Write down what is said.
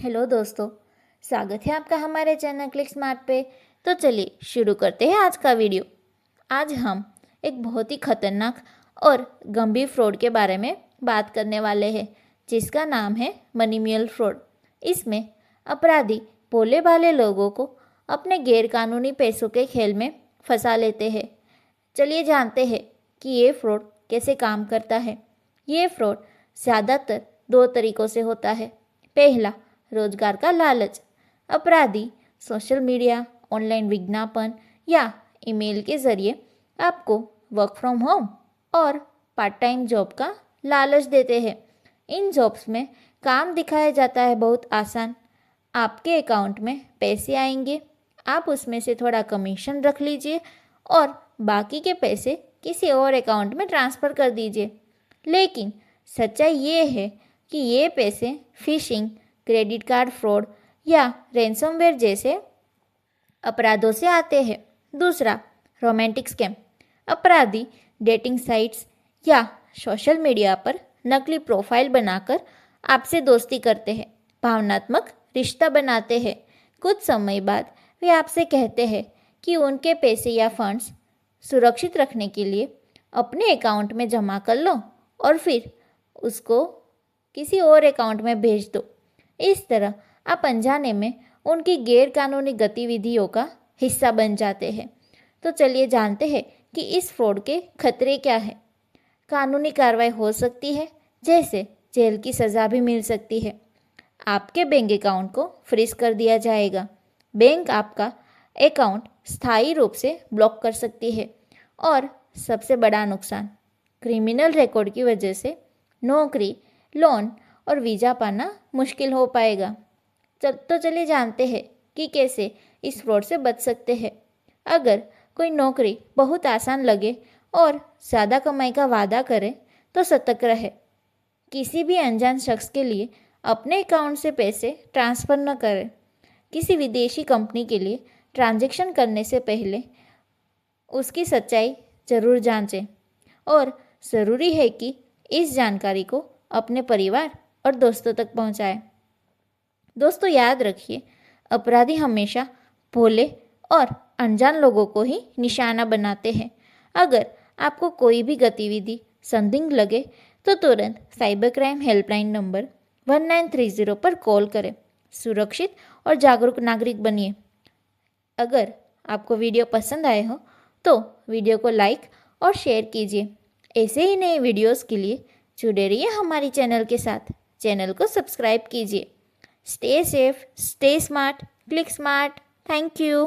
Hello दोस्तों, स्वागत है आपका हमारे चैनल क्लिक स्मार्ट पे। तो चलिए शुरू करते हैं आज का वीडियो। आज हम एक बहुत ही खतरनाक और गंभीर फ्रॉड के बारे में बात करने वाले हैं, जिसका नाम है मनी म्यूल फ्रॉड। इसमें अपराधी भोले भाले लोगों को अपने गैरकानूनी पैसों के खेल में फंसा लेते हैं। चलिए जानते हैं कि ये फ्रॉड कैसे काम करता है। ये फ्रॉड ज़्यादातर दो तरीक़ों से होता है। पहला, रोजगार का लालच। अपराधी सोशल मीडिया, ऑनलाइन विज्ञापन या ईमेल के ज़रिए आपको वर्क फ्रॉम होम और पार्ट टाइम जॉब का लालच देते हैं। इन जॉब्स में काम दिखाया जाता है बहुत आसान। आपके अकाउंट में पैसे आएंगे, आप उसमें से थोड़ा कमीशन रख लीजिए और बाकी के पैसे किसी और अकाउंट में ट्रांसफ़र कर दीजिए। लेकिन सच्चाई ये है कि ये पैसे फिशिंग, क्रेडिट कार्ड फ्रॉड या रैंसमवेयर जैसे अपराधों से आते हैं। दूसरा, रोमांटिक स्कैम। अपराधी डेटिंग साइट्स या सोशल मीडिया पर नकली प्रोफाइल बनाकर आपसे दोस्ती करते हैं, भावनात्मक रिश्ता बनाते हैं। कुछ समय बाद वे आपसे कहते हैं कि उनके पैसे या फंड्स सुरक्षित रखने के लिए अपने अकाउंट में जमा कर लो और फिर उसको किसी और अकाउंट में भेज दो। इस तरह आप अनजाने में उनकी गैरकानूनी गतिविधियों का हिस्सा बन जाते हैं। तो चलिए जानते हैं कि इस फ्रॉड के खतरे क्या हैं। कानूनी कार्रवाई हो सकती है, जैसे जेल की सज़ा भी मिल सकती है। आपके बैंक अकाउंट को फ्रीज कर दिया जाएगा। बैंक आपका अकाउंट स्थायी रूप से ब्लॉक कर सकती है। और सबसे बड़ा नुकसान, क्रिमिनल रिकॉर्ड की वजह से नौकरी, लोन और वीज़ा पाना मुश्किल हो पाएगा। तो चलिए जानते हैं कि कैसे इस फ्रॉड से बच सकते हैं। अगर कोई नौकरी बहुत आसान लगे और ज़्यादा कमाई का वादा करे तो सतर्क रहे। किसी भी अनजान शख्स के लिए अपने अकाउंट से पैसे ट्रांसफ़र न करें। किसी विदेशी कंपनी के लिए ट्रांजैक्शन करने से पहले उसकी सच्चाई ज़रूर जांचें। और ज़रूरी है कि इस जानकारी को अपने परिवार और दोस्तों तक पहुंचाएं। दोस्तों याद रखिए, अपराधी हमेशा भोले और अनजान लोगों को ही निशाना बनाते हैं। अगर आपको कोई भी गतिविधि संदिग्ध लगे तो तुरंत साइबर क्राइम हेल्पलाइन नंबर 1930 पर कॉल करें। सुरक्षित और जागरूक नागरिक बनिए। अगर आपको वीडियो पसंद आए हो तो वीडियो को लाइक और शेयर कीजिए। ऐसे ही नए वीडियोस के लिए जुड़े रहिए हमारी चैनल के साथ। चैनल को सब्सक्राइब कीजिए। Stay safe, stay smart, click smart. Thank you.